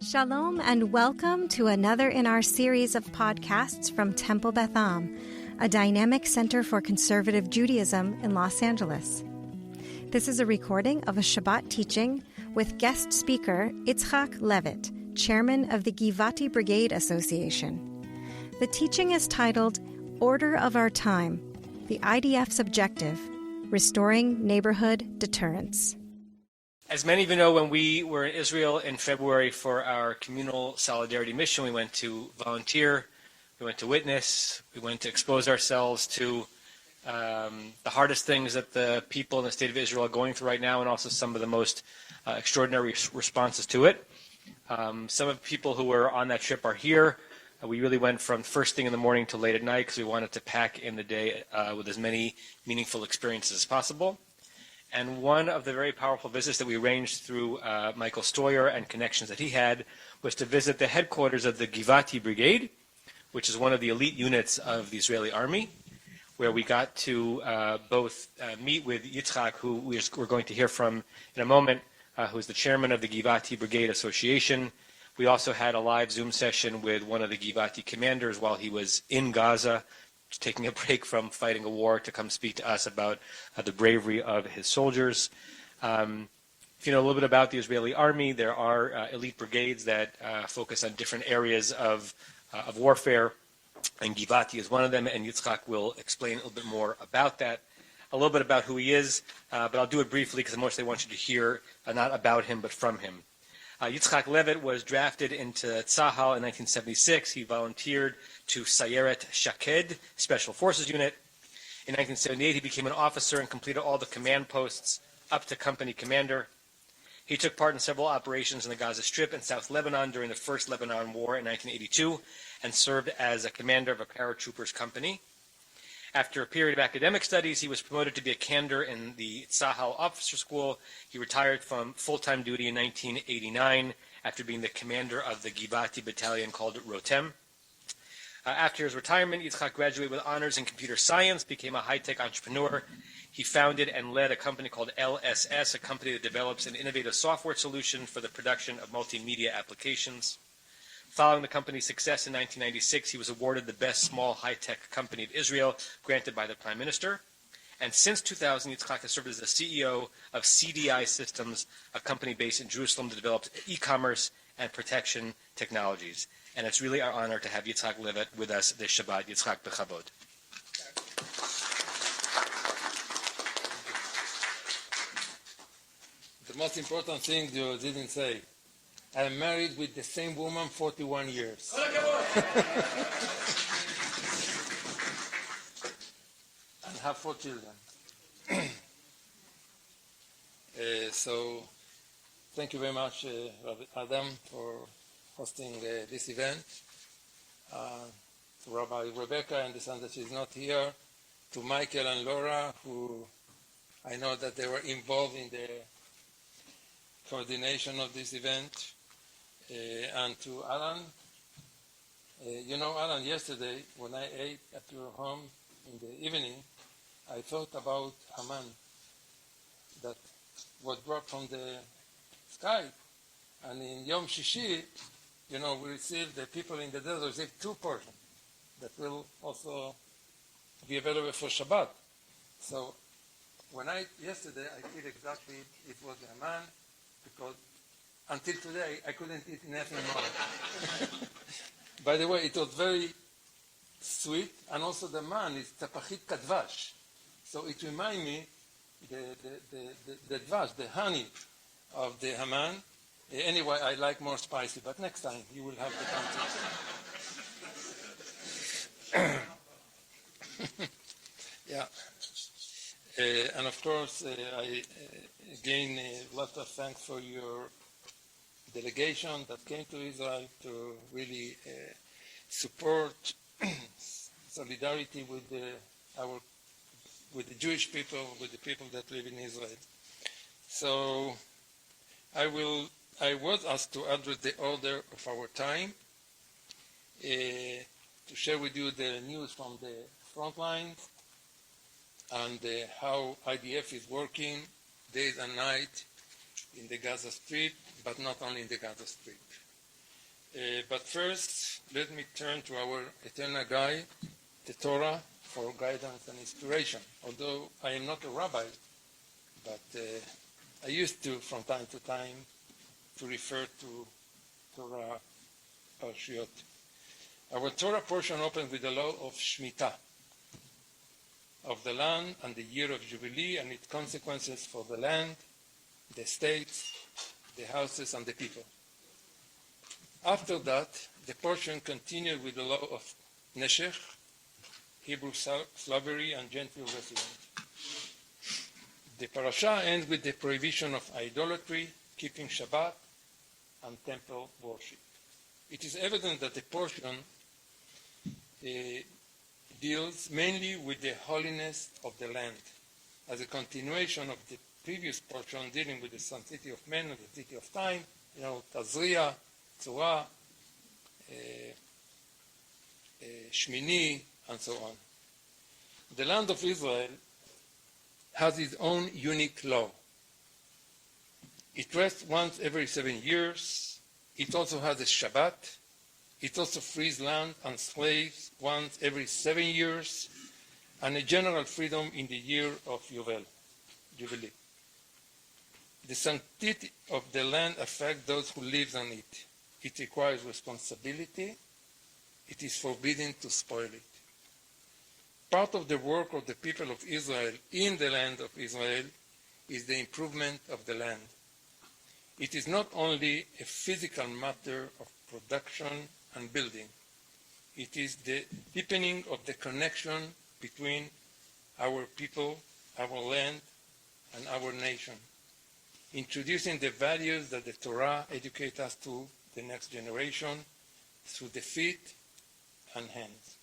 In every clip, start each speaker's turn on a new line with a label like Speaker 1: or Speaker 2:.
Speaker 1: Shalom and welcome to another in our series of podcasts from Temple Beth Am, a dynamic center for conservative Judaism in Los Angeles. This is a recording of a Shabbat teaching with guest speaker Itzhak Levit, chairman of the Givati Brigade Association. The teaching is titled Order of Our Time, the IDF's Objective, Restoring Neighborhood Deterrence.
Speaker 2: As many of you know, when we were in Israel in February for our communal solidarity mission, we went to volunteer, we went to witness, we went to expose ourselves to the hardest things that the people in the state of Israel are going through right now, and also some of the most extraordinary responses to it. Some of the people who were on that trip are here. We really went from first thing in the morning to late at night because we wanted to pack in the day with as many meaningful experiences as possible. And one of the very powerful visits that we arranged through Michael Stoyer and connections that he had was to visit the headquarters of the Givati Brigade, which is one of the elite units of the Israeli army, where we got to both meet with Itzhak, who we're going to hear from in a moment, who is the chairman of the Givati Brigade Association. We also had a live Zoom session with one of the Givati commanders while he was in Gaza, taking a break from fighting a war to come speak to us about the bravery of his soldiers. If you know a little bit about the Israeli army, there are elite brigades that focus on different areas of warfare, and Givati is one of them, and Itzhak will explain a little bit more about that, a little bit about who he is, but I'll do it briefly because mostly I want you to hear not about him but from him. Itzhak Levit was drafted into Tzahal in 1976. He volunteered to Sayeret Shaked, Special Forces Unit. In 1978, he became an officer and completed all the command posts up to company commander. He took part in several operations in the Gaza Strip and South Lebanon during the First Lebanon War in 1982 and served as a commander of a paratroopers company. After a period of academic studies, he was promoted to be a commander in the Tzahal Officer School. He retired from full-time duty in 1989 after being the commander of the Givati battalion called Rotem. After his retirement, Itzhak graduated with honors in computer science, became a high-tech entrepreneur. He founded and led a company called LSS, a company that develops an innovative software solution for the production of multimedia applications. Following the company's success in 1996, he was awarded the Best Small High-Tech Company of Israel, granted by the Prime Minister. And since 2000, Itzhak has served as the CEO of CDI Systems, a company based in Jerusalem that develops e-commerce and protection technologies. And it's really our honor to have Itzhak Levit with us this Shabbat. Itzhak, bechavod.
Speaker 3: The most important thing you didn't say. I'm married with the same woman 41 years. And have 4 children. So, thank you very much, Rabbi Adam, for hosting this event. To Rabbi Rebecca, I understand that she's not here. To Michael and Laura, who I know that they were involved in the coordination of this event. And to Alan, Alan, yesterday when I ate at your home in the evening, I thought about Haman that was brought from the sky. And in Yom Shishi, we received, the people in the desert received 2 portions that will also be available for Shabbat. So when yesterday, I feel exactly it was Haman, because until today, I couldn't eat nothing more. By the way, it was very sweet, and also the man is tapachit kadvash. So it reminds me the dvash, the honey of the Haman. Anyway, I like more spicy, but next time you will have the context. Yeah. And of course, I again a lot of thanks for your delegation that came to Israel to really support solidarity with the Jewish people, with the people that live in Israel. So I was asked to address the order of our time, to share with you the news from the front line and how IDF is working days and night in the Gaza Strip, but not only in the Gaza Strip. But first, let me turn to our eternal guide, the Torah, for guidance and inspiration. Although I am not a rabbi, but I used to, from time to time, to refer to Torah Parshiot. Our Torah portion opens with the law of Shemitah, of the land and the year of Jubilee and its consequences for the land, the states, the houses, and the people. After that, the portion continued with the law of Neshech, Hebrew slavery, and Gentile residence. The parasha ends with the prohibition of idolatry, keeping Shabbat, and temple worship. It is evident that the portion deals mainly with the holiness of the land, as a continuation of the previous portion dealing with the sanctity of men and the sanctity of time, Tazria, Tzura, Shmini, and so on. The land of Israel has its own unique law. It rests once every 7 years. It also has a Shabbat. It also frees land and slaves once every 7 years, and a general freedom in the year of Jubilee. The sanctity of the land affects those who live on it. It requires responsibility. It is forbidden to spoil it. Part of the work of the people of Israel in the land of Israel is the improvement of the land. It is not only a physical matter of production and building. It is the deepening of the connection between our people, our land, and our nation, introducing the values that the Torah educates us to the next generation through the feet and hands.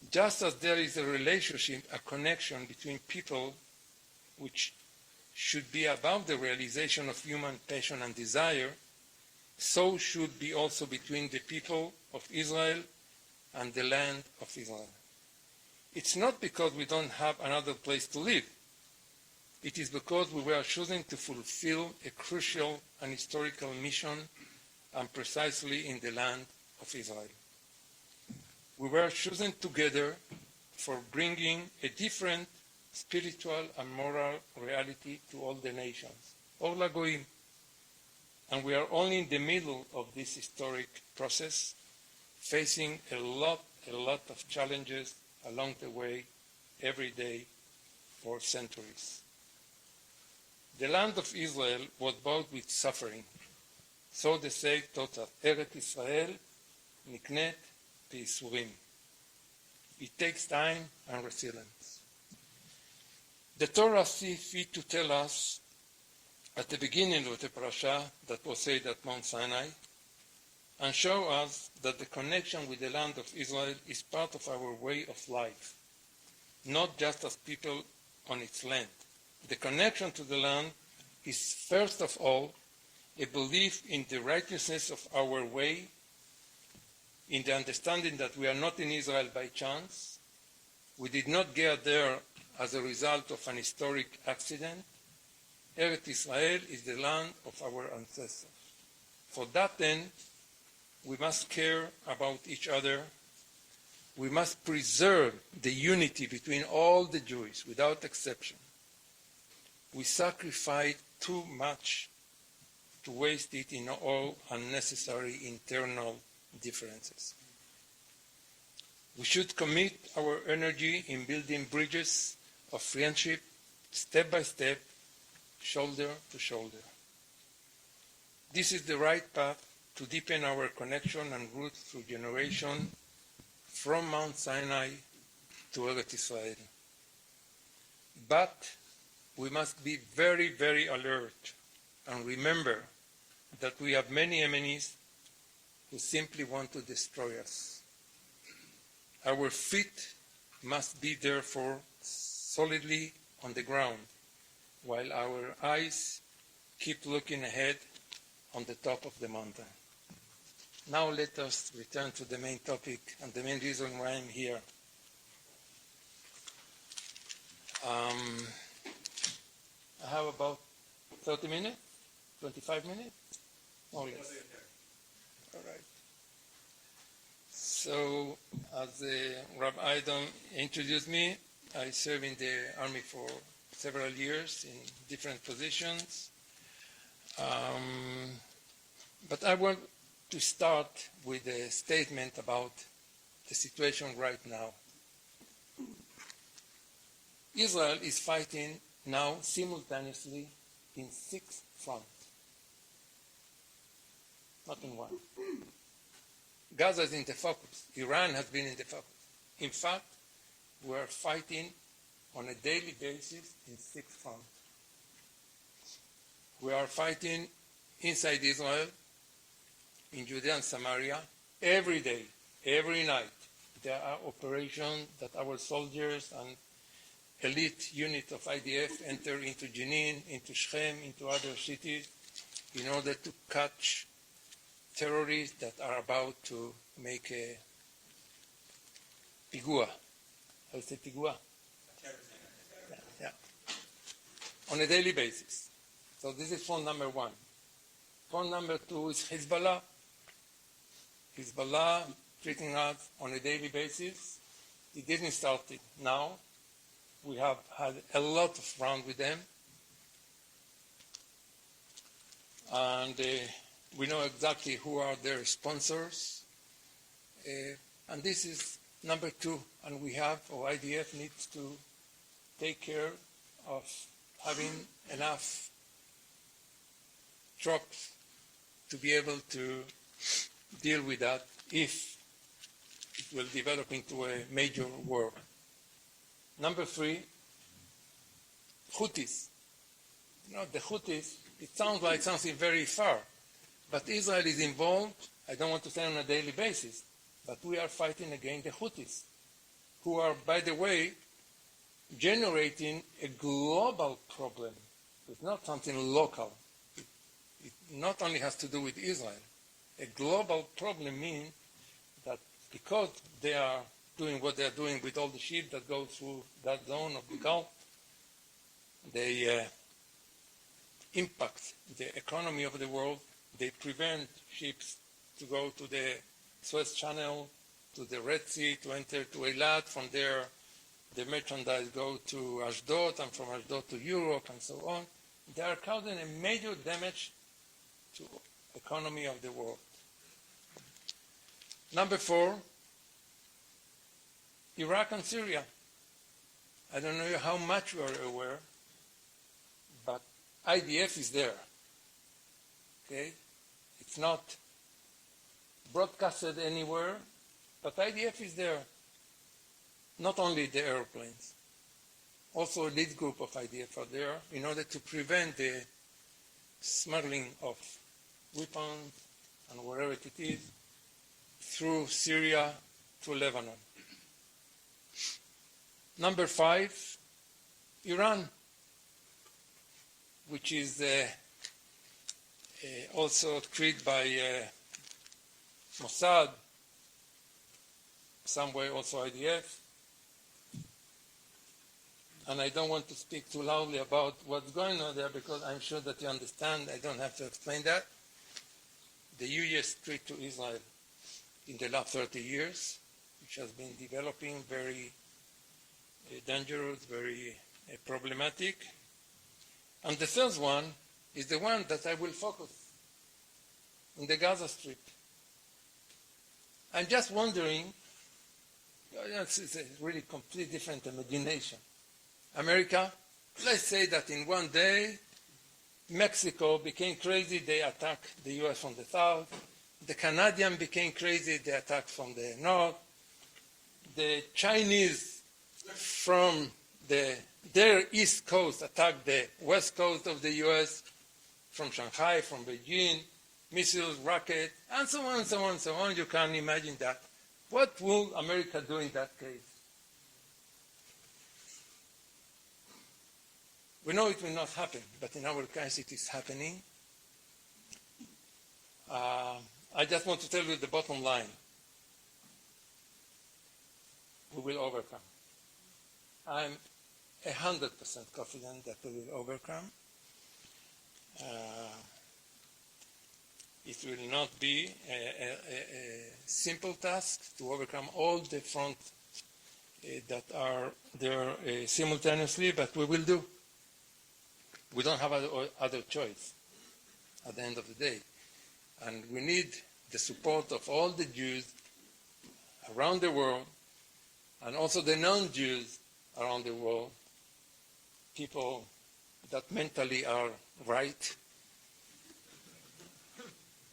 Speaker 3: Just as there is a relationship, a connection between people which should be about the realization of human passion and desire, so should be also between the people of Israel and the land of Israel. It's not because we don't have another place to live. It is because we were choosing to fulfill a crucial and historical mission, and precisely in the land of Israel. We were chosen together for bringing a different spiritual and moral reality to all the nations, all Goyim. And we are only in the middle of this historic process, facing a lot of challenges along the way, every day, for centuries. The land of Israel was bought with suffering. So the sage taught us, Eretz Israel niknet b'yisurim. It takes time and resilience. The Torah sees fit to tell us at the beginning of the parasha that was said at Mount Sinai, and show us that the connection with the land of Israel is part of our way of life, not just as people on its land. The connection to the land is first of all a belief in the righteousness of our way, in the understanding that we are not in Israel by chance. We did not get there as a result of an historic accident. Eretz Israel is the land of our ancestors. For that end, we must care about each other. We must preserve the unity between all the Jews without exception. We sacrifice too much to waste it in all unnecessary internal differences. We should commit our energy in building bridges of friendship, step by step, shoulder to shoulder. This is the right path to deepen our connection and roots through generation from Mount Sinai to Eretz Israel. But we must be very, very alert and remember that we have many enemies who simply want to destroy us. Our feet must be therefore solidly on the ground, while our eyes keep looking ahead on the top of the mountain. Now let us return to the main topic and the main reason why I'm here. I have about 30 minutes, 25 minutes, more or less. All right. So, as Rabbi Adam introduced me, I served in the army for several years in different positions. But I want to start with a statement about the situation right now. Israel is fighting now simultaneously in 6 fronts, not in one. Gaza is in the focus. Iran has been in the focus. In fact, we are fighting on a daily basis in 6 fronts. We are fighting inside Israel, in Judea and Samaria, every day, every night. There are operations that our soldiers and elite unit of IDF enter into Jenin, into Shechem, into other cities in order to catch terrorists that are about to make a pigua. How say pigua? Yeah. On a daily basis. So this is front number 1. Front number 2 is Hezbollah. Hezbollah treating us on a daily basis. It didn't start it now. We have had a lot of rounds with them. And we know exactly who are their sponsors. And this is number 2. And we have, or IDF needs to take care of having enough troops to be able to deal with that if it will develop into a major war. Number 3, Houthis. The Houthis, it sounds like something very far, but Israel is involved, I don't want to say on a daily basis, but we are fighting against the Houthis, who are, by the way, generating a global problem. It's not something local. It not only has to do with Israel. A global problem means that because they are doing what they are doing with all the ships that go through that zone of the Gulf, they impact the economy of the world. They prevent ships to go to the Suez Channel, to the Red Sea, to enter to Eilat. From there, the merchandise go to Ashdod, and from Ashdod to Europe, and so on. They are causing a major damage to the economy of the world. Number 4, Iraq and Syria. I don't know how much you are aware, but IDF is there. Okay? It's not broadcasted anywhere, but IDF is there. Not only the airplanes. Also a lead group of IDF are there in order to prevent the smuggling of weapons and wherever it is through Syria to Lebanon. Number 5, Iran, which is also treated by Mossad, some way also IDF. And I don't want to speak too loudly about what's going on there because I'm sure that you understand. I don't have to explain that. The U.S. threat to Israel in the last 30 years, which has been developing very dangerous, very problematic. And the third one is the one that I will focus in the Gaza Strip. I'm just wondering, it's a really completely different imagination. America, let's say that in one day, Mexico became crazy, they attacked the U.S. from the south. The Canadians became crazy, they attacked from the north. The Chinese from their east coast attacked the west coast of the U.S., from Shanghai, from Beijing, missiles, rockets, and so on, so on, so on. You can imagine that. What will America do in that case? We know it will not happen, but in our case it is happening. I just want to tell you the bottom line. We will overcome. I'm 100% confident that we will overcome. It will not be a simple task to overcome all the fronts that are there simultaneously, but we will do. We don't have other choice at the end of the day. And we need the support of all the Jews around the world, and also the non-Jews around the world, people that mentally are right,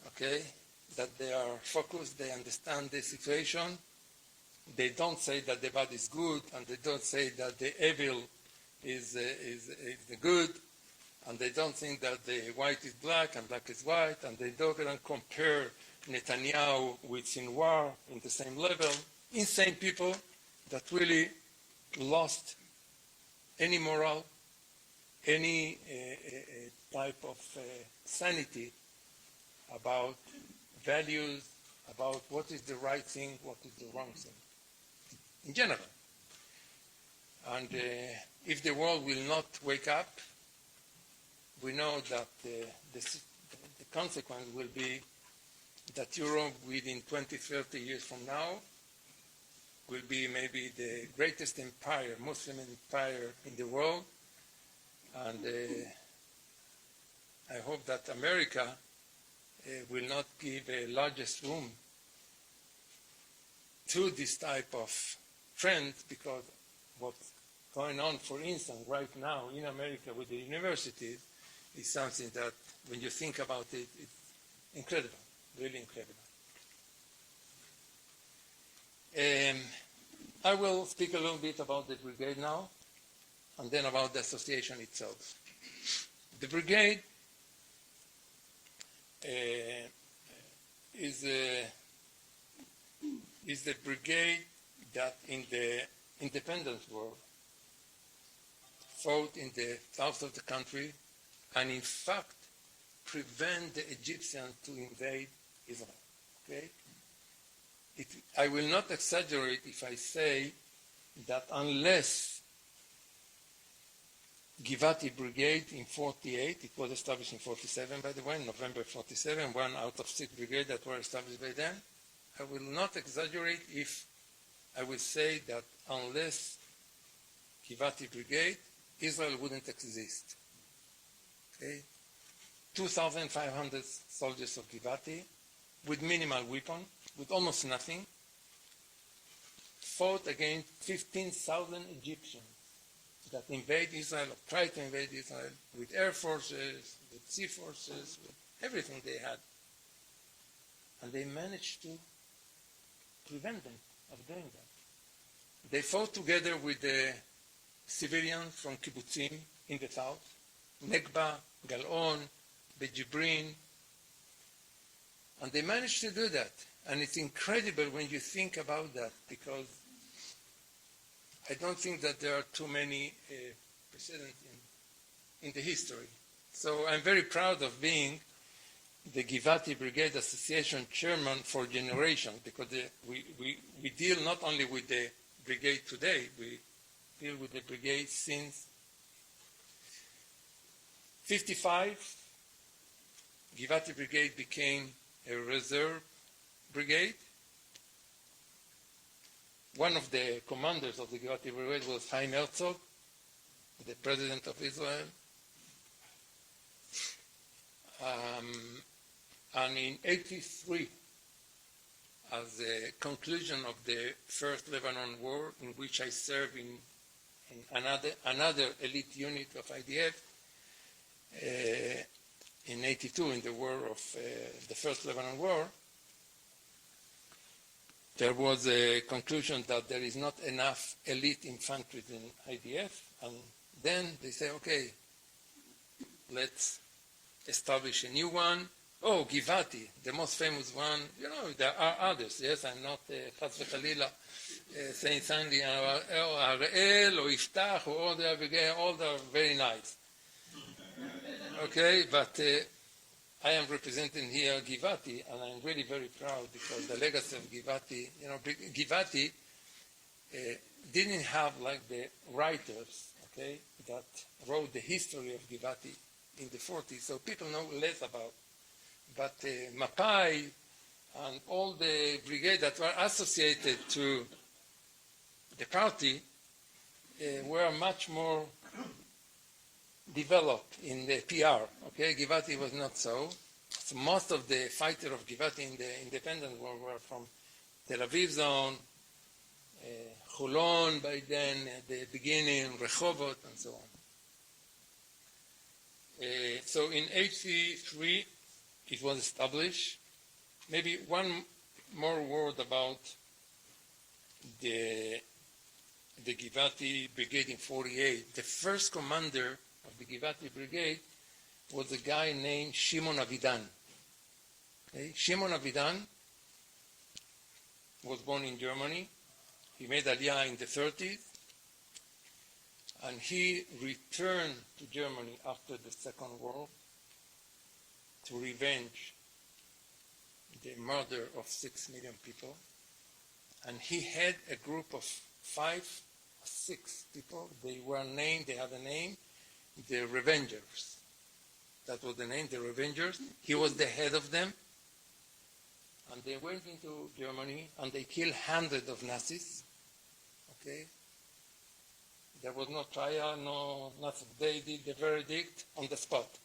Speaker 3: okay, that they are focused, they understand the situation. They don't say that the bad is good, and they don't say that the evil is the good, and they don't think that the white is black and black is white, and they don't compare Netanyahu with Sinwar in the same level. Insane people that really lost any moral, any type of sanity about values, about what is the right thing, what is the wrong thing, in general. And if the world will not wake up, we know that the consequence will be that Europe, within 20, 30 years from now, will be maybe the greatest empire, Muslim empire in the world. And I hope that America will not give a largest room to this type of trend, because what's going on, for instance, right now in America with the universities is something that, when you think about it, it's incredible, really incredible. I will speak a little bit about the Brigade now, and then about the association itself. The Brigade is the brigade that in the independence war fought in the south of the country, and in fact prevent the Egyptians to invade Israel. Okay? I will not exaggerate if I say that unless Givati Brigade in 48, it was established in 47, by the way, November 47, one out of 6 brigades that were established by then, I will not exaggerate if I will say that unless Givati Brigade, Israel wouldn't exist. Okay? 2,500 soldiers of Givati, with minimal weapon, with almost nothing, fought against 15,000 Egyptians that invade Israel, or tried to invade Israel, with air forces, with sea forces, with everything they had. And they managed to prevent them of doing that. They fought together with the civilians from kibbutzim in the south, Nekba, Galon, Bejibrin, and they managed to do that. And it's incredible when you think about that, because I don't think that there are too many precedents in the history. So I'm very proud of being the Givati Brigade Association chairman for generations, because we deal not only with the brigade today, we deal with the brigade since 55. Givati Brigade became a reserve brigade. One of the commanders of the Givati Brigade was Chaim Herzog, the president of Israel. And in 83, as a conclusion of the First Lebanon War, in which I served in another elite unit of IDF, in 82, in the war of the First Lebanon War, there was a conclusion that there is not enough elite infantry in IDF, and then they say, okay, let's establish a new one. Oh, Givati, the most famous one. You know, there are others. Yes, I'm not Chas v'Chalila saying something, Ariel or Iftach or all the brigade, all they are very nice. Okay, but I am representing here Givati, and I'm really very proud, because the legacy of Givati, you know, Givati didn't have like the writers, okay, that wrote the history of Givati in the 40s, so people know less about But Mapai and all the brigades that were associated to the party were much more developed in the PR. Okay, Givati was not so. So most of the fighters of Givati in the independent war were from Tel Aviv zone, Holon by then, at the beginning, Rehovot, and so on. So in 83, it was established. Maybe one more word about the Givati Brigade in 48. The first commander of the Givati Brigade was a guy named Shimon Avidan. Okay? Shimon Avidan was born in Germany. He made Aliyah in the 30s, and he returned to Germany after the Second War to revenge the murder of 6 million people. And he had a group of 5 or 6 people. They were named, they had a name, the Revengers. That was the name, the Revengers. He was the head of them. And they went into Germany and they killed hundreds of Nazis. Okay? There was no trial, no nothing. They did the verdict on the spot.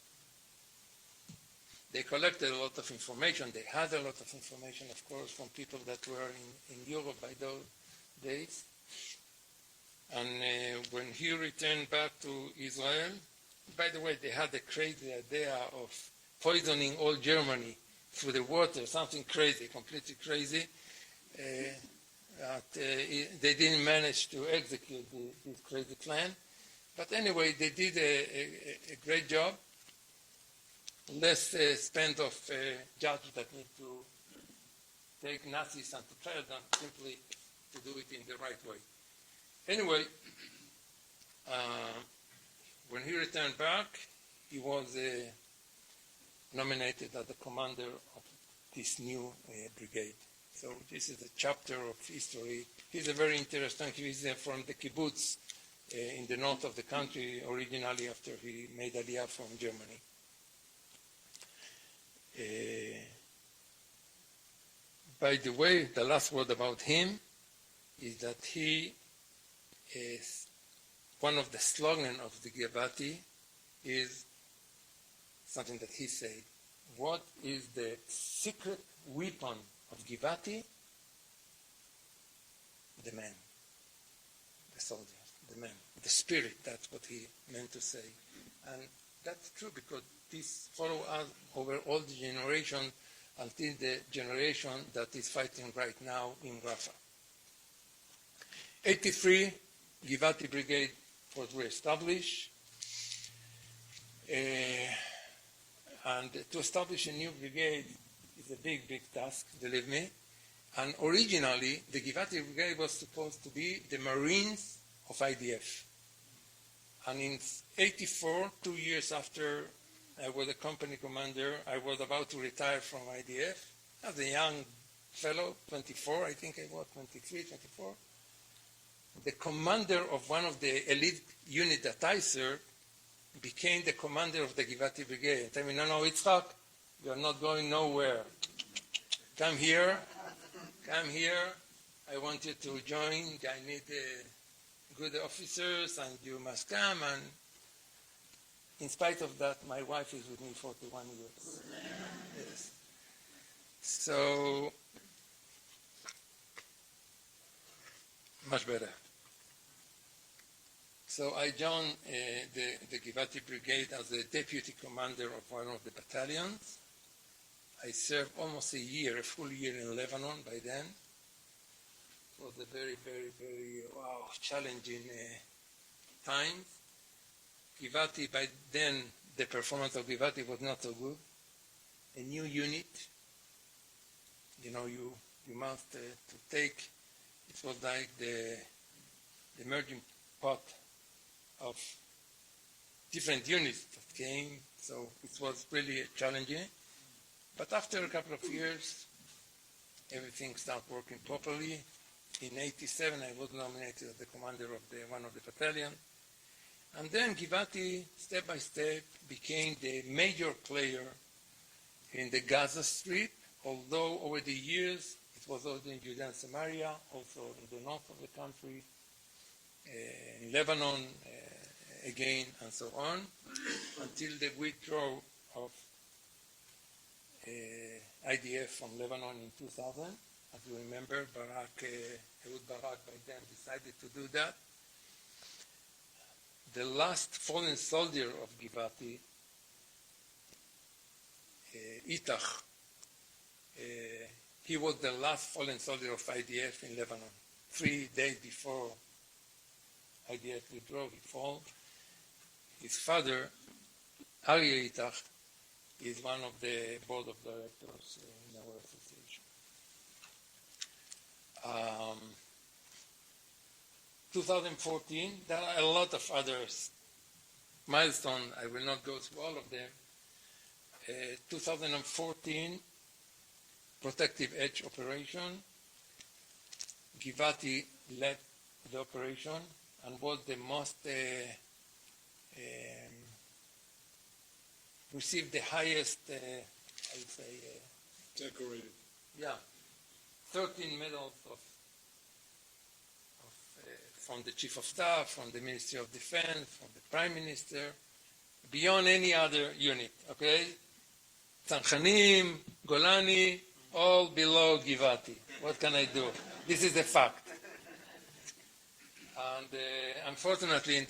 Speaker 3: They collected a lot of information. They had a lot of information, of course, from people that were in Europe by those days. And when he returned back to Israel, by the way, they had a crazy idea of poisoning all Germany through the water, something crazy, completely crazy. They didn't manage to execute this crazy plan. But anyway, they did a great job. Less spend of judges that need to take Nazis and to try them, simply to do it in the right way. Anyway, when he returned back, he was nominated as the commander of this new brigade. So this is a chapter of history. He's a very interesting, he's from the kibbutz in the north of the country, originally after he made Aliyah from Germany. By the way, the last word about him is that he is, one of the slogan of the Givati is something that he said. What is the secret weapon of Givati? The man, the soldier, the man, the spirit, that's what he meant to say. And that's true because this follows us over all the generations until the generation that is fighting right now in Rafah. 83, Givati Brigade was re-established. And to establish a new brigade is a big, big task, believe me. And originally, the Givati Brigade was supposed to be the Marines of IDF. And in 84, 2 years after I was a company commander, I was about to retire from IDF. As a young fellow, 24, I think I was, 23, 24. The commander of one of the elite units that I served became the commander of the Givati Brigade. Tell me, no, Itzhak, you're not going nowhere. Come here, I want you to join, I need good officers, and you must come. And in spite of that, my wife is with me 41 years. Yes. So, much better. So I joined the Givati Brigade as the deputy commander of one of the battalions. I served almost a full year in Lebanon by then. It was a very, very, very challenging time. Givati, by then, the performance of Givati was not so good. A new unit, you must to take, it was like the merging pot of different units that came, so it was really challenging. But after a couple of years, everything started working properly. In 87, I was nominated as the commander of one of the battalions. And then Givati, step by step, became the major player in the Gaza Strip, although over the years it was also in Judea and Samaria, also in the north of the country, in Lebanon again, and so on, until the withdrawal of IDF from Lebanon in 2000. As you remember, Ehud Barak by then decided to do that. The last fallen soldier of Givati, Itzhak, he was the last fallen soldier of IDF in Lebanon. 3 days before IDF withdrew, he fell. His father, Aryeh Itzhak, is one of the board of directors in our association. 2014, there are a lot of other milestones. I will not go through all of them. 2014, protective edge operation. Givati led the operation and was the most received the highest, I would say,
Speaker 4: decorated.
Speaker 3: Yeah, 13 medals from the Chief of Staff, from the Ministry of Defense, from the Prime Minister, beyond any other unit, okay? Tzanchanim, Golani, all below Givati. What can I do? This is a fact. And unfortunately, in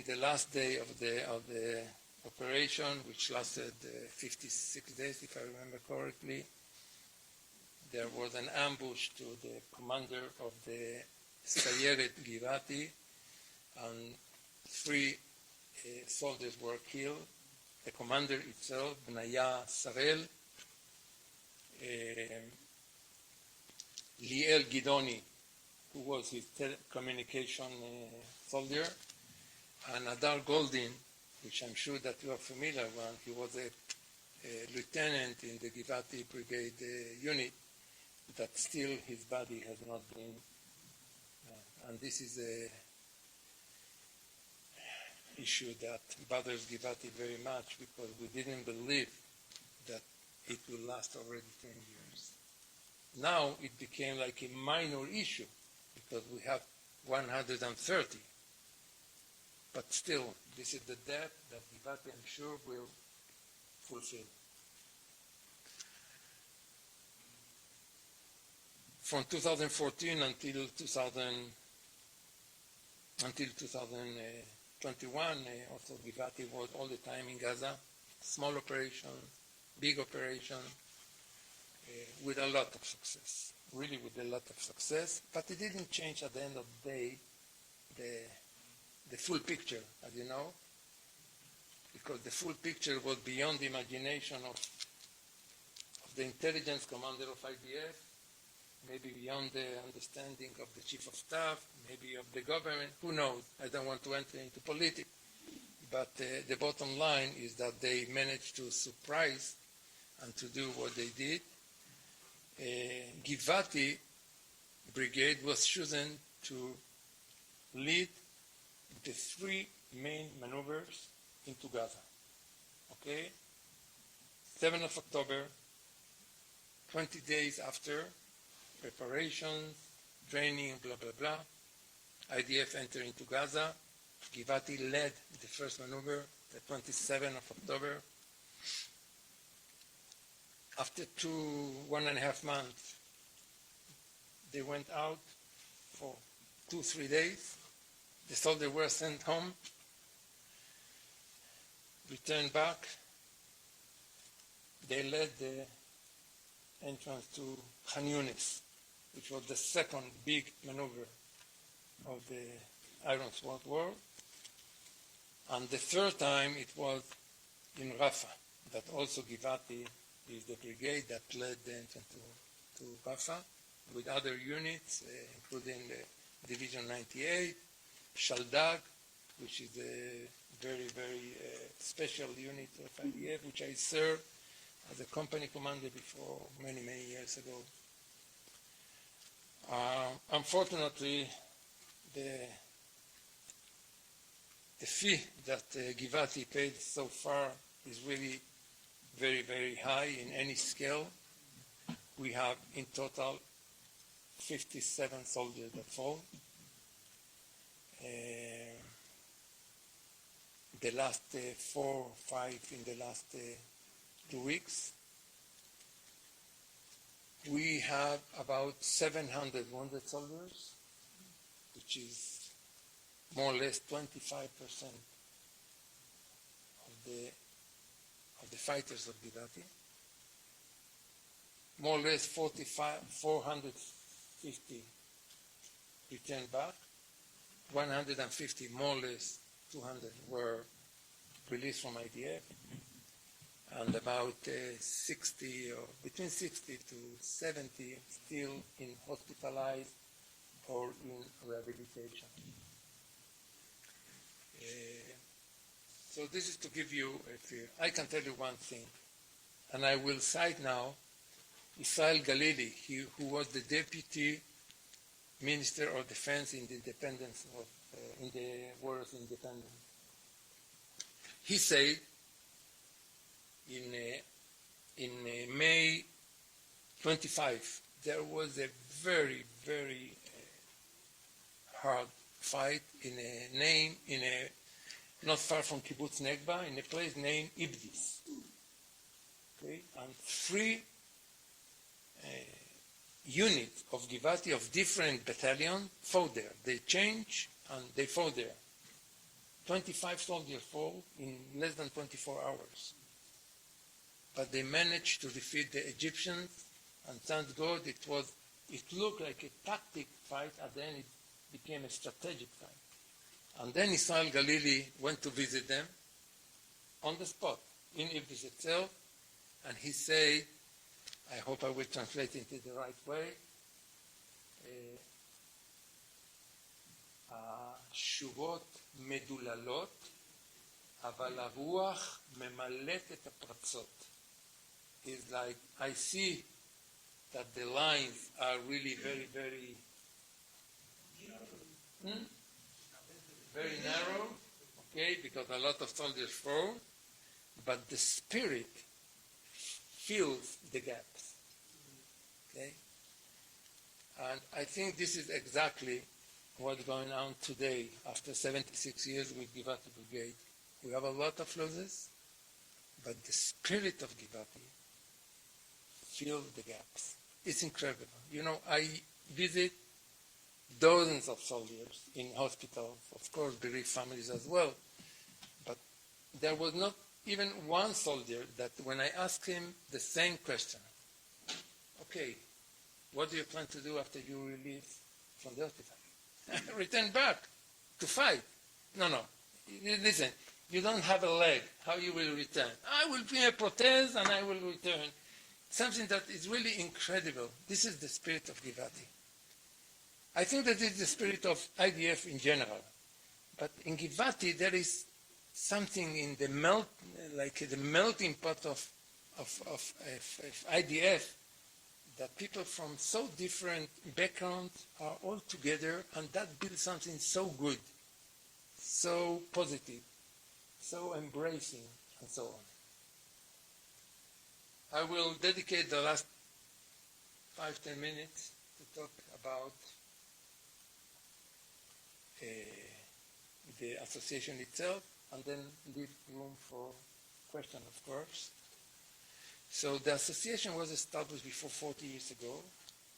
Speaker 3: the last day of the operation, which lasted 56 days, if I remember correctly, there was an ambush to the commander of the Sayeret Givati, and 3 soldiers were killed. The commander itself, Benaya Sarel, Liel Gidoni, who was his telecommunication soldier, and Adar Goldin, which I'm sure that you are familiar with. He was a lieutenant in the Givati Brigade unit, that still his body has not been, and this is a issue that bothers Givati very much, because we didn't believe that it will last already 10 years. Now it became like a minor issue, because we have 130. But still, this is the debt that Givati, I'm sure, will fulfill. From 2014 until 2021, also Givati was all the time in Gaza, small operation, big operation, with a lot of success, really with a lot of success, but it didn't change at the end of the day the full picture, as you know, because the full picture was beyond the imagination of the intelligence commander of IDF, maybe beyond the understanding of the chief of staff, maybe of the government, who knows? I don't want to enter into politics, but the bottom line is that they managed to surprise and to do what they did. Givati Brigade was chosen to lead the 3 main maneuvers into Gaza. Okay? 7th of October, 20 days after, preparations, training, blah, blah, blah. IDF entered into Gaza. Givati led the first maneuver, the 27th of October. After 1.5 months, they went out for 2-3 days. The soldiers were sent home, returned back. They led the entrance to Khan Yunis, which was the second big maneuver of the Iron Sword War. And the third time it was in Rafah, that also Givati is the brigade that led the entrance to Rafah, with other units, including the Division 98, Shaldag, which is a very, very special unit of IDF, which I served as a company commander before many, many years ago. Unfortunately, the fee that Givati paid so far is really very, very high in any scale. We have in total 57 soldiers that fall. The last 4 or 5 in the last 2 weeks. We have about 700 wounded soldiers, which is more or less 25% of the fighters of Givati. More or less 450 returned back. 150, more or less 200 were released from IDF, and about 60 or between 60 to 70 still in hospitalized or in rehabilitation. So this is to give you a feel. I can tell you one thing, and I will cite now Israel Galili, who was the deputy Minister of Defense in the independence of in the War of Independence. He said in May 25 there was a very, very hard fight in not far from Kibbutz Negba, in a place named Ibdis. Okay? And 3 units of Givati of different battalions fought there. They changed and they fought there. 25 soldiers fall in less than 24 hours. But they managed to defeat the Egyptians, and thank God it looked like a tactic fight, and then it became a strategic fight. And then Israel Galili went to visit them on the spot in Iblis itself, and he said, I hope I will translate it in the right way, השורות מדוללות, אבל הרוח ממלאת את הפרצות. It's like, I see that the lines are really very, very, very narrow, okay, because a lot of soldiers fall, but the spirit fills the gaps, okay? And I think this is exactly what's going on today after 76 years with Givati Brigade. We have a lot of losses, but the spirit of Givati fills the gaps. It's incredible. You know, I visit dozens of soldiers in hospitals, of course, bereaved families as well, but there was not even one soldier that when I asked him the same question, okay, what do you plan to do after you release from the hospital? Return back to fight. No. Listen, you don't have a leg. How you will return? I will be a prothese and I will return. Something that is really incredible. This is the spirit of Givati. I think that it's the spirit of IDF in general. But in Givati, there is something in the melting pot of IDF, that people from so different backgrounds are all together, and that builds something so good, so positive, so embracing, and so on. I will dedicate the last 5-10 minutes to talk about the association itself, and then leave room for question, of course. So the association was established before 40 years ago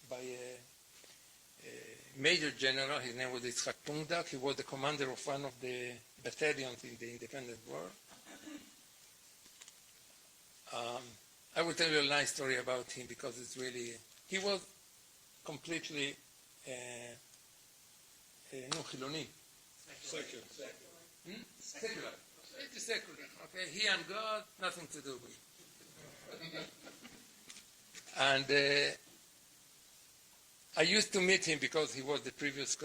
Speaker 3: by a major general. His name was Itzhak. He was the commander of one of the battalions in the independent war. I will tell you a nice story about him because it's really, he was completely Chiloni. Secular. Secular. It's secular. Okay, he and God, nothing to do with. And I used to meet him because he was the previous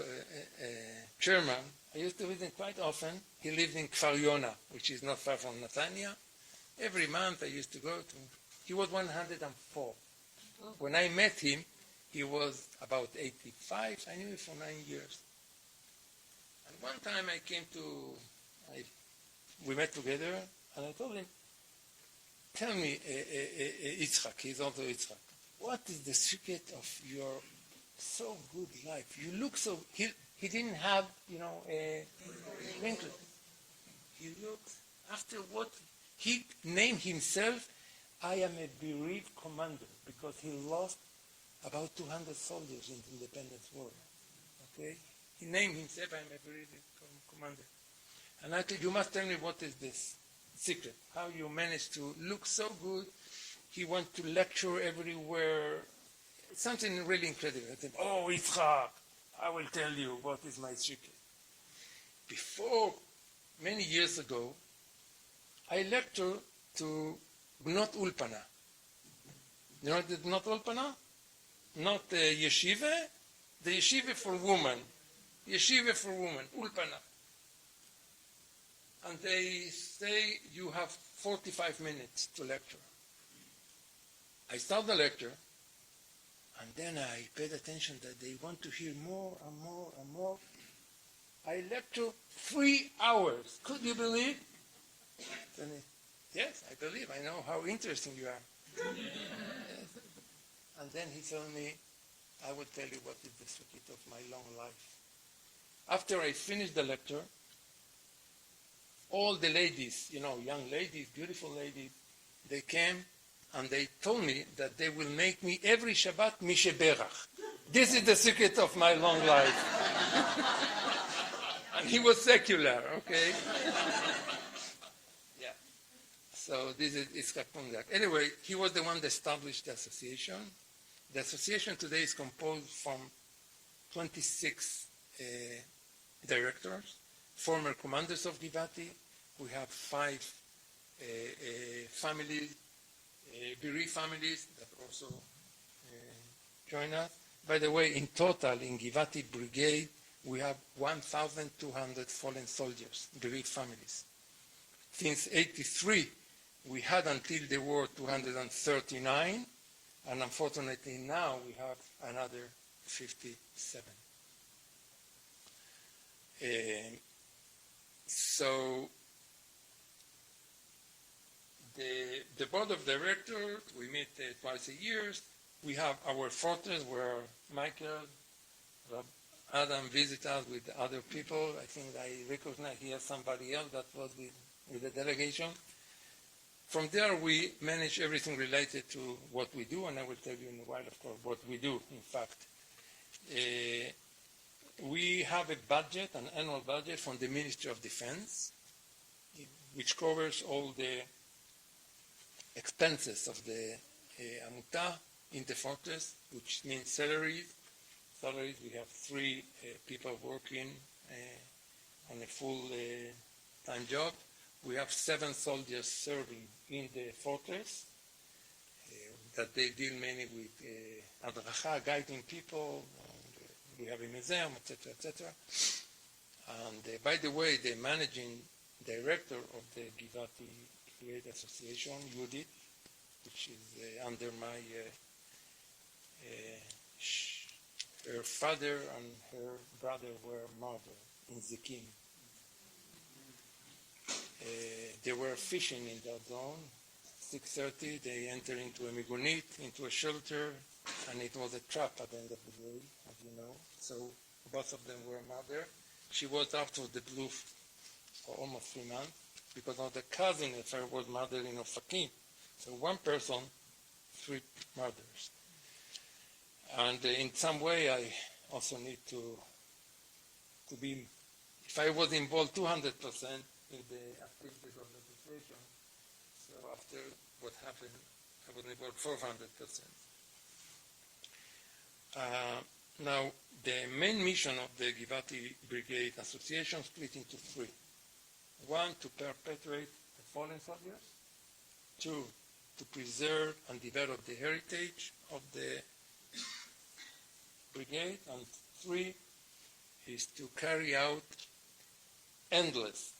Speaker 3: chairman. I used to visit him quite often. He lived in Kfar Yona, which is not far from Netanya. Every month I used to go to him. He was 104. When I met him, he was about 85. I knew him for 9 years. And one time I came we met together, and I told him, tell me, Itzhak, he's also Itzhak, what is the secret of your so good life? You look so, he didn't have, a wrinkle. He looked, after what he named himself, I am a bereaved commander, because he lost about 200 soldiers in the independence war. Okay? He named himself, I am a bereaved commander. And I said, you must tell me what is this secret, how you managed to look so good. He went to lecture everywhere. Something really incredible. I said, oh, Itzhak, I will tell you what is my secret. Before, many years ago, I lectured to Bnot Ulpana. You know the Bnot Ulpana? Not the yeshiva, the yeshiva for women. Yeshiva for women, Ulpana. And they say you have 45 minutes to lecture. I start the lecture, and then I paid attention that they want to hear more and more and more. I lecture 3 hours. Could you believe? Yes, I believe. I know how interesting you are. And then he told me, I will tell you what is the secret of my long life. After I finished the lecture, all the ladies, young ladies, beautiful ladies, they came and they told me that they will make me every Shabbat misheberach. This is the secret of my long life. And he was secular, okay? Yeah. So this is Itzhak Pundak. Anyway, he was the one that established the association. The association today is composed from 26 directors, former commanders of Givati. We have 5 families, bereaved families that also join us. By the way, in total, in Givati Brigade, we have 1,200 fallen soldiers, bereaved families. Since '83, we had until the war 239, and unfortunately now we have another 57. So the board of directors, we meet twice a year. We have our fortress where Michael, Adam visits us with other people. I think I recognize here somebody else that was with the delegation. From there, we manage everything related to what we do, and I will tell you in a while, of course, what we do, in fact. We have a budget, an annual budget from the Ministry of Defense, which covers all the expenses of the Amuta in the fortress, which means salaries. We have 3 people working on a full-time job. We have 7 soldiers serving in the fortress that they deal mainly with adracha, guiding people. We have a museum, etc., etc. And by the way, the managing director of the Givati Brigade Association, Yudit, which is under my her father and her brother were murdered in Zikim. They were fishing in that zone. 6:30, they entered into a migunit, into a shelter, and it was a trap at the end of the day, as you know. So both of them were murdered. She was out of the blue for almost 3 months because of the cousin of her was murdered in Ofakim. So one person, 3 murders. And in some way, I also need to be, if I was involved 200% in the activities of the association, so after what happened, I was involved 400%. Now, the main mission of the Givati Brigade Association split into 3. 1, to perpetuate the fallen soldiers. 2, to preserve and develop the heritage of the brigade. And 3 is to carry out endless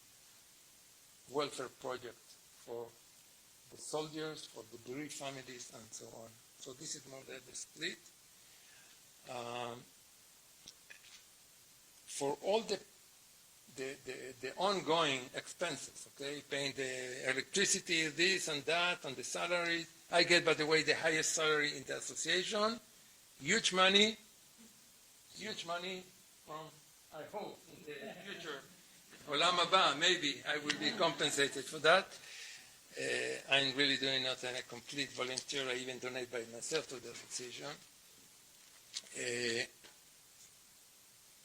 Speaker 3: welfare projects for the soldiers, for the bereaved families, and so on. So this is more or less the split. For all the ongoing expenses, okay, paying the electricity, this and that, and the salary. I get, by the way, the highest salary in the association. Huge money from, I hope, in the future, Olam Haba, maybe I will be compensated for that. I'm really doing not a complete volunteer. I even donate by myself to the association.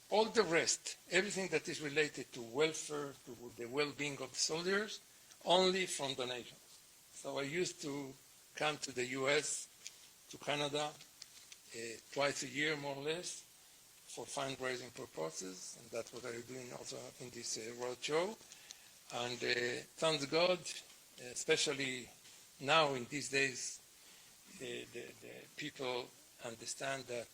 Speaker 3: All the rest, everything that is related to welfare, to the well-being of the soldiers, only from donations. So I used to come to the US, to Canada, twice a year, more or less, for fundraising purposes, and that's what I'm doing also in this road show. And thank God, especially now in these days, the people understand that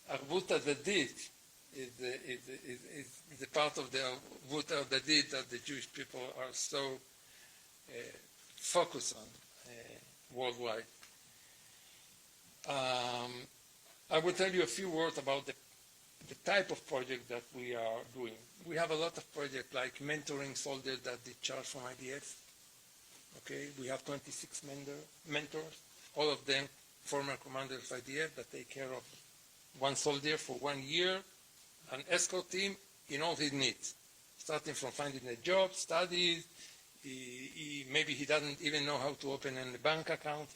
Speaker 3: Arvut Adadit is a part of the Arvut Adadit that the Jewish people are so focused on worldwide. I will tell you a few words about the type of project that we are doing. We have a lot of projects like mentoring soldiers that discharge from IDF. Okay, we have 26 mentors, all of them former commanders of IDF that take care of one soldier for 1 year and escort him in all his needs, starting from finding a job, studies. Maybe he doesn't even know how to open a bank account.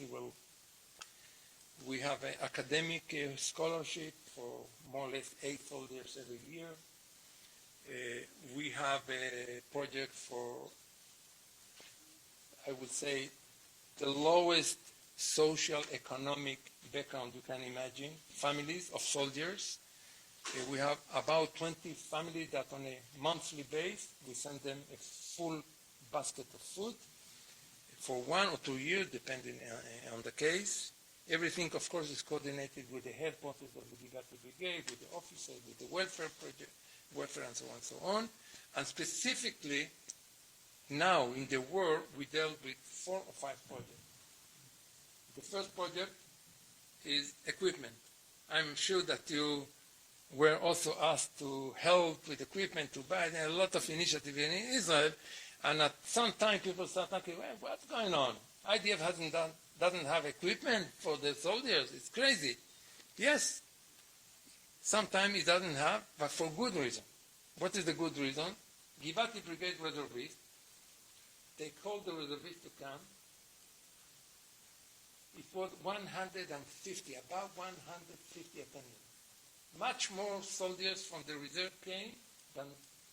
Speaker 3: We have an academic scholarship for more or less 8 soldiers every year. We have a project for, I would say, the lowest social economic background you can imagine, families of soldiers. We have about 20 families that on a monthly basis, we send them a full basket of food for 1 or 2 years, depending on the case. Everything, of course, is coordinated with the headquarters of the Givati Brigade, with the officers, with the welfare project, welfare and so on and so on. And specifically, now in the war, we dealt with 4 or 5 projects. The first project is equipment. I'm sure that you were also asked to help with equipment, to buy. There are a lot of initiatives in Israel, and at some time people start thinking, well, what's going on? IDF doesn't have equipment for the soldiers. It's crazy. Yes, sometimes it doesn't have, but for good reason. What is the good reason? Givati Brigade reservists, they called the reservists to come. It was 150, about 150 attendants. Much more soldiers from the reserve came than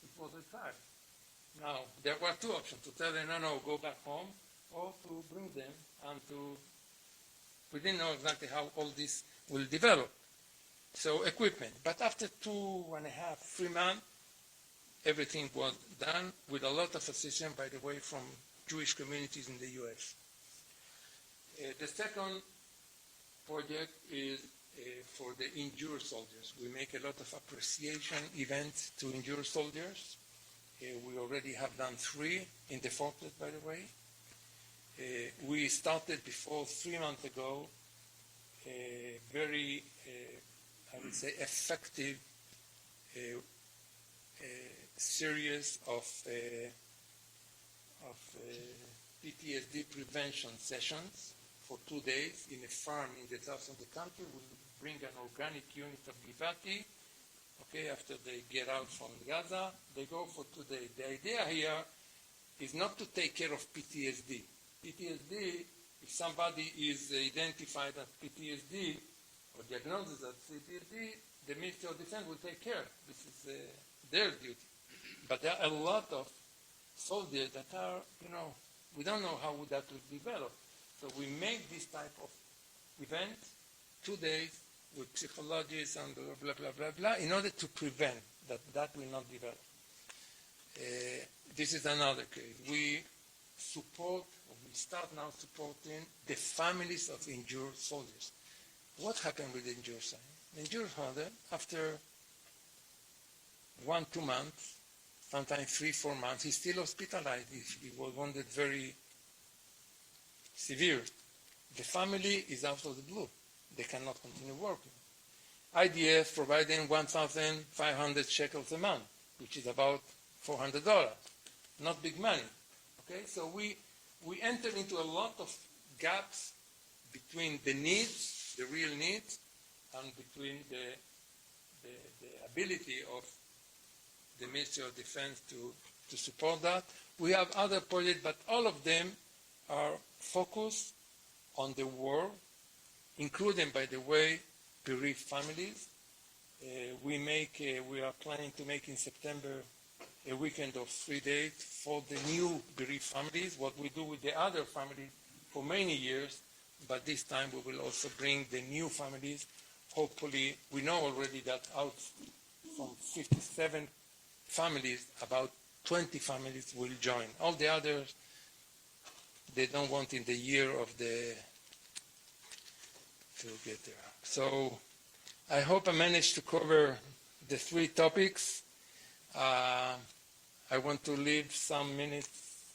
Speaker 3: it was required. Now, there were 2 options, to tell them, no, go back home, or to bring them and to, we didn't know exactly how all this will develop. So equipment, but after 2.5, 3 months, everything was done with a lot of assistance, by the way, from Jewish communities in the US. The second project is for the injured soldiers. We make a lot of appreciation events to injured soldiers. We already have done 3 in the fortress, by the way. We started before 3 months ago a very, I would say, effective series of PTSD prevention sessions for 2 days in a farm in the south of the country. We bring an organic unit of Givati. Okay, after they get out from Gaza, they go for 2 days. The idea here is not to take care of PTSD. PTSD, if somebody is identified as PTSD or diagnosed as PTSD, the Ministry of Defense will take care. This is their duty. But there are a lot of soldiers that are, we don't know how that will develop. So we make this type of event, 2 days, with psychologists and blah, blah, blah, blah, in order to prevent that will not develop. This is another case. We start now supporting the families of injured soldiers. What happened with the injured soldier? The injured soldier, after 1-2 months, sometimes 3-4 months, he's still hospitalized. He was wounded very severe. The family is out of the blue. They cannot continue working. IDF providing 1,500 shekels a month. which is about $400. Not big money. Okay, so we enter into a lot of gaps between the needs, the real needs, and between the ability of the Ministry of Defense to support that. We have other projects, but all of them are focused on the war, including, by the way, bereaved families. We are planning to make in September a weekend of 3 days for the new bereaved families, what we do with the other families for many years, but this time we will also bring the new families. Hopefully, we know already that out from 57 families, about 20 families will join. All the others, they don't want in the year of the to get there. So I hope I managed to cover the 3 topics. I want to leave some minutes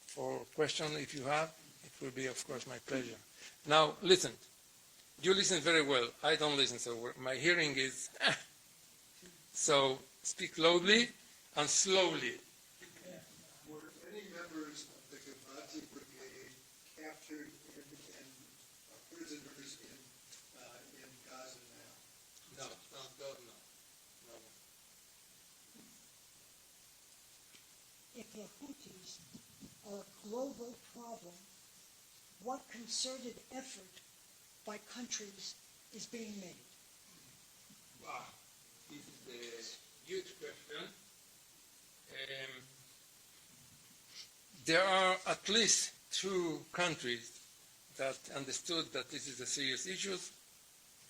Speaker 3: for questions if you have. It will be, of course, my pleasure. Now, listen. You listen very well. I don't listen so well. My hearing is... So speak loudly and slowly.
Speaker 4: Were any members of the Givati Brigade captured and prisoners in Gaza now?
Speaker 3: No.
Speaker 5: If the Houthis are a global problem, what concerted effort by countries is being made?
Speaker 3: Wow, this is a huge question. There are at least 2 countries that understood that this is a serious issue,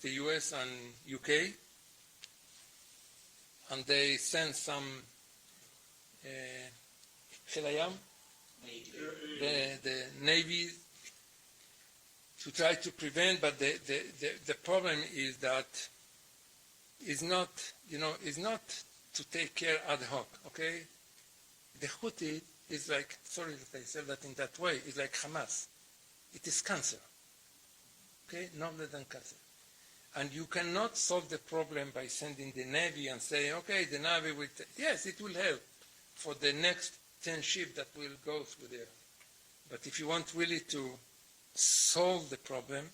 Speaker 3: the US and UK, and they sent some Chilayam, the Navy, to try to prevent, but the problem is that is not to take care ad hoc, okay? The Houthi is like, sorry that I said that in that way, is like Hamas. It is cancer, okay? No more than cancer. And you cannot solve the problem by sending the Navy and saying, okay, the Navy will, yes, it will help for the next 10 ships that will go through there. But if you want really to solve the problem,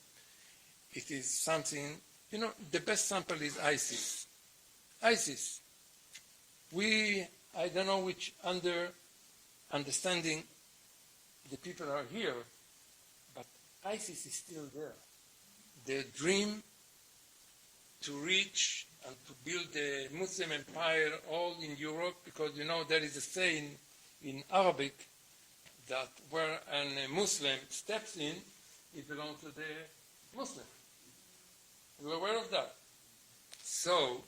Speaker 3: it is something, the best sample is ISIS. ISIS. I don't know which understanding the people are here, but ISIS is still there. Their dream to reach and to build the Muslim empire all in Europe, because there is a saying in Arabic that where a Muslim steps in, it belongs to the Muslim. You're aware of that? So,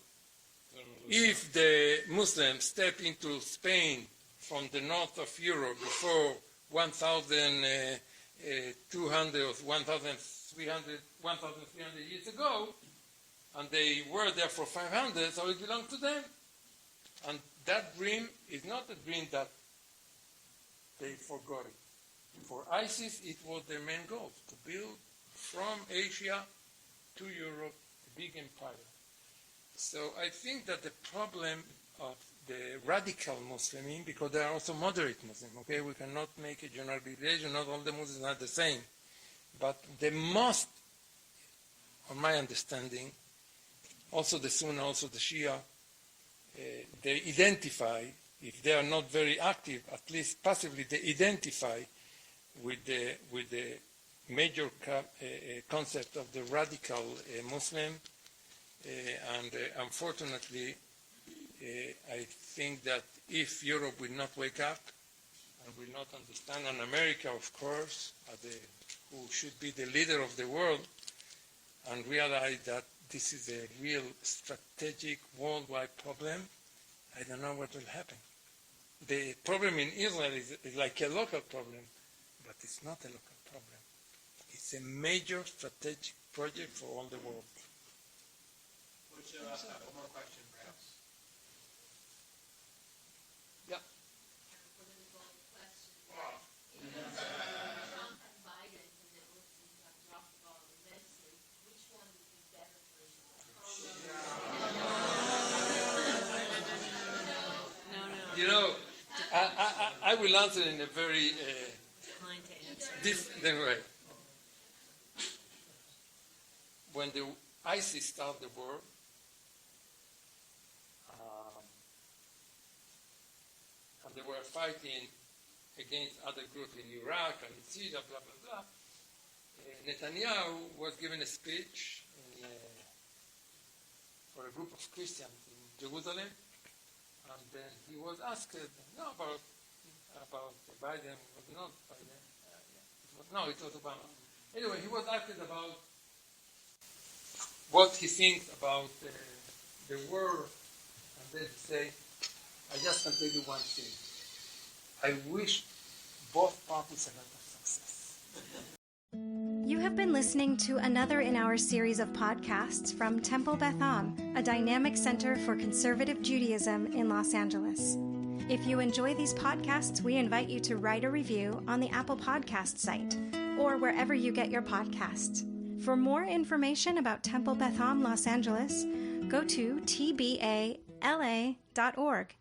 Speaker 3: if the Muslims step into Spain from the north of Europe before 1,200 or 1,300 years ago, and they were there for 500, so it belonged to them. And that dream is not a dream that they forgot it. For ISIS, it was their main goal, to build from Asia to Europe a big empire. So I think that the problem of the radical Muslims, because there are also moderate Muslims, okay? We cannot make a generalization, not all the Muslims are the same. But the most, on my understanding, also the Sunni, also the Shia, they identify, if they are not very active, at least passively, they identify with the major concept of the radical Muslim. And unfortunately, I think that if Europe will not wake up and will not understand, and America, of course, who should be the leader of the world, and realize that this is a real strategic worldwide problem, I don't know what will happen. The problem in Israel is like a local problem, but it's not a local problem. It's a major strategic project for all the world.
Speaker 2: One more question, perhaps.
Speaker 3: Yeah.
Speaker 6: Political question. Trump and Biden, and the Muslims have dropped the ball immensely. Which one would be better for Israel?
Speaker 3: will answer in a very
Speaker 6: Kind to answer.
Speaker 3: different way. When the ISIS started the war, and they were fighting against other groups in Iraq and in Syria, blah, blah, blah, Netanyahu was given a speech for a group of Christians in Jerusalem, and then he was asked, about Biden, was not Biden, it was Obama. Anyway, he was asked about what he thinks about the war, and then he said, I just can tell you one thing. I wish both parties a lot of success.
Speaker 1: You have been listening to another in our series of podcasts from Temple Beth Am, a dynamic center for conservative Judaism in Los Angeles. If you enjoy these podcasts, we invite you to write a review on the Apple Podcast site or wherever you get your podcasts. For more information about Temple Beth Am Los Angeles, go to tbala.org.